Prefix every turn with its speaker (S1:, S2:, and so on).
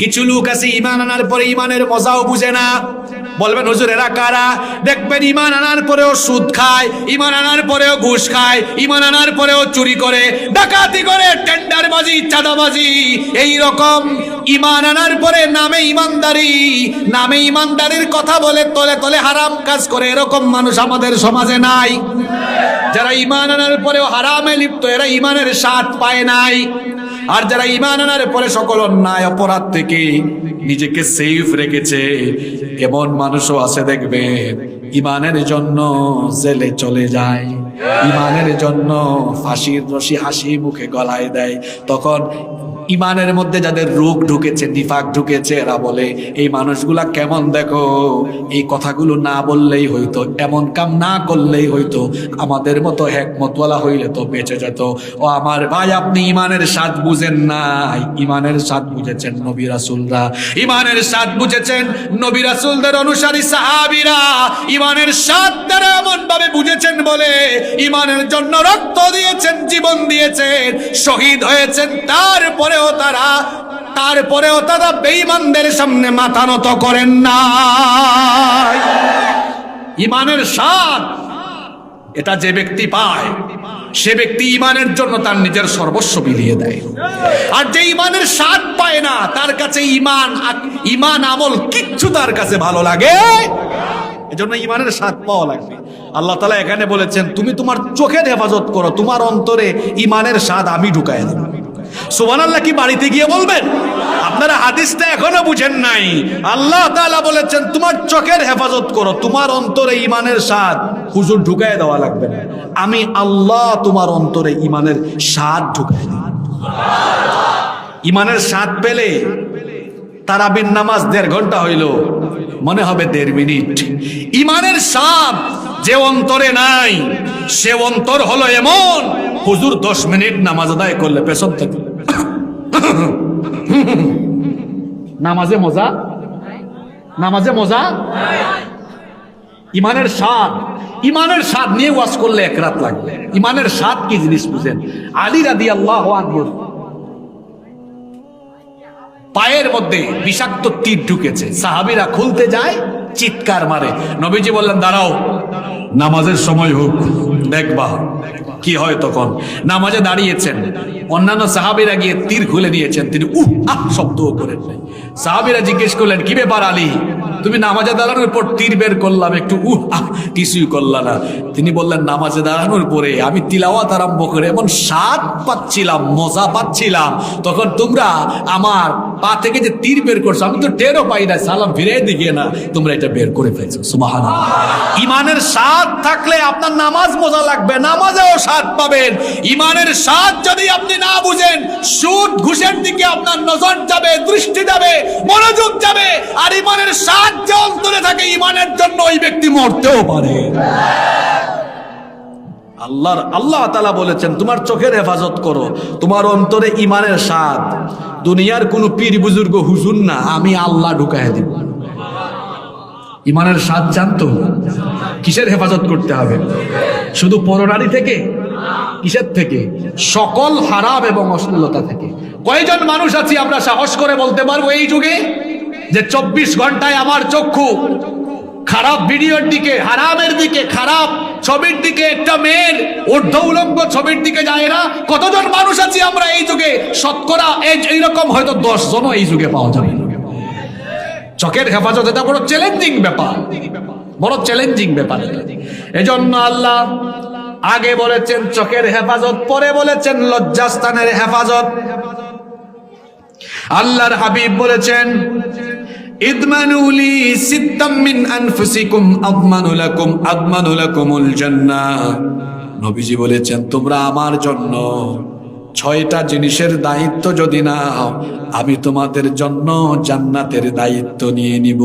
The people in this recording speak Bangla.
S1: কিছু লোক আছে ঈমান আনার পরে ঈমানের মজাও বুঝে না। বলবেন হুজুর এরা কারা? দেখবেন ঈমান আনার পরেও সুদ খায়, ঈমান আনার পরেও ঘুষ খায়, ঈমান আনার পরেও চুরি করে, ডাকাতি করে, টেন্ডারবাজি, চাঁদাবাজি, এই রকম ঈমান আনার পরে নামে ঈমানদারির কথা বলে তলে তলে হারাম কাজ করে। এরকম মানুষ আমাদের সমাজে নাই। যারা ঈমান আনার পরেও হারামে লিপ্ত, এরা ঈমানের স্বাদ পায় নাই। আর যারা ঈমান আনার পরে সকল অন্যায় অপরাধ থেকে নিজেকে সেফ রেখেছে, এমন মানুষও আছে দেখবেন ঈমানের জন্য জেলে চলে যায়, ঈমানের জন্য ফাঁসির রশি হাসি মুখে গলায় দেয়। তখন ঈমানের মধ্যে যাদের রোগ ঢুকেছে, নিফাক ঢুকেছে, এরা বলে এই মানুষগুলা কেমন দেখো, এই কথাগুলো না বললেই হইতো, এমন কাম না করলেই হইতো, আমাদের মতো হেকমতওয়ালা হইলে তো বেঁচে যেত। ও আমার ভাই, আপনি ঈমানের স্বাদ বুঝেন নাই। ঈমানের স্বাদ বুঝেছেন নবী রাসূলরা, ঈমানের স্বাদ বুঝেছেন নবী রাসূলদের অনুসারী সাহাবীরা। ঈমানের স্বাদ তারা এমন ভাবে বুঝেছেন বলে ঈমানের জন্য রক্ত দিয়েছেন, জীবন দিয়েছেন, শহীদ হয়েছেন। তারপরেও তারা বেঈমানদের সামনে মাথা নত করেন না। ঈমানের স্বাদ এটা যে ব্যক্তি পায়, সে ব্যক্তি ঈমানের জন্য তার নিজের সর্বস্ব বিলিয়ে দেয়। আর যে ঈমানের স্বাদ পায় না, তার কাছে ঈমান আমল কিচ্ছু তার কাছে ভালো লাগে। এজন্য ঈমানের স্বাদ পাওয়া লাগবে। আল্লাহ তাআলা এখানে বলেছেন, তুমি তোমার চোখের হেফাজত করো, তোমার অন্তরে ঈমানের স্বাদ আমি ঢুকায় দেব। সুবহানাল্লাহ কি বাড়িতে গিয়ে বলবেন? আপনারা হাদিসটা এখনো বুঝেন নাই। আল্লাহ তাআলা বলেছেন তোমার চোখের হেফাজত করো, তোমার অন্তরে ঈমানের স্বাদ হুজুর ঢুকায় দেওয়া লাগবে না, আমি আল্লাহ তোমার অন্তরে ঈমানের স্বাদ ঢুকায় দেব। ঈমানের স্বাদ পেলে তারাবির নামাজ 1.5 ঘন্টা হইল, মনে হবে 1.5 মিনিট। ঈমানের স্বাদ যে অন্তরে নাই, সে অন্তর হলো এমন, হুজুর 10 মিনিট নামাজ আদায় করলে পেছন থেকে নামাজে মজা। ঈমানের স্বাদ নিয়ে ওয়াজ করলে 1 রাত লাগবে। ঈমানের স্বাদ কি জিনিস বুঝেন? আলী রাদিয়াল্লাহু আনহু পায়ের মধ্যে বিষাক্ত তীর ঢুকেছে, সাহাবীরা খুলতে যায়, চিৎকার মারে। নবীজি বললেন দাঁড়াও, নামাজের সময় হোক, দেখবা কি হয়। তখন নামাজে দাঁড়িয়েছেন, অন্যান্য সাহাবীরা গিয়ে তীর খুলে দিয়েছেন, তিনি শব্দও করেন নাই। সাহাবীরা জিজ্ঞেস করলেন কি ব্যাপার আলী, তুমি নামাজে দাঁড়ানোর পর তীর বের করলাম, একটু কিছুই করলা না। তিনি বললেন নামাজে দাঁড়ানোর পরে আমি তিলাওয়াত আরম্ভ করে এমন স্বাদ পাচ্ছিলাম, মজা পাচ্ছিলাম, তখন তোমরা আমার পা থেকে যে তীর বের করছো আমি তো টেরও পাই না, সালাম ফিরে দিকে না, তোমরা এটা বের করে ফেলছো। সুবহানাল্লাহ। ঈমানের স্বাদ থাকলে আপনার নামাজ মজা লাগবে, নামাজেও স্বাদ পাবেন। ঈমানের স্বাদ যদি আপনি না বুঝেন, সুদ ঘুষের দিকে আপনার নজর যাবে, দৃষ্টি যাবে, মনোযোগ যাবে। আর ঈমানের স্বাদ যে অন্তরে থাকে, ঈমানের জন্য ওই ব্যক্তি মরতেও পারে। আল্লাহ তাআলা বলেছেন তোমার চোখের হেফাজত করো, তোমার অন্তরে ঈমানের স্বাদ। দুনিয়ার কোন পীর বুজুর্গ হুজুর না, আমি আল্লাহ ঢুকায় দিব। ঈমানের স্বাদ জানতো কিসের হেফাজত করতে হবে? শুধু পরনারী থেকে? কিসের থেকে? সকল হারাম এবং অশ্লীলতা থেকে। কয়জন মানুষ আছি আমরা সাহস করে বলতে পারবো এই যুগে যে 24 ঘন্টায় আমার চক্ষু খারাপ ভিডিওর দিকে, হারামের দিকে, খারাপ ছবির দিকে, একটা মেয়ের ঊর্ধ্ব উলঙ্গ ছবির দিকে যায় না? কতজন মানুষ আছি আমরা এই যুগে? শতকরা এইরকম হয়তো 10 জনও এই যুগে পাওয়া যাবে। চোখের হেফাজত এটা বড় চ্যালেঞ্জিং ব্যাপার, বড় চ্যালেঞ্জিং ব্যাপার। এজন্য আল্লাহ আগে বলেছেন চোখের হেফাজত, পরে বলেছেন লজ্জাস্থানের হেফাজত। আল্লাহর হাবিব বলেছেন ইদমানুলি সিত্তাম মিন আনফুসিকুম আদমানু লাকুমুল জান্নাহ। নবীজি বলেছেন তোমরা আমার জন্য 6টা জিনিসের দায়িত্ব যদি নাও, আমি তোমাদের জন্য জান্নাতের দায়িত্ব নিয়ে নিব।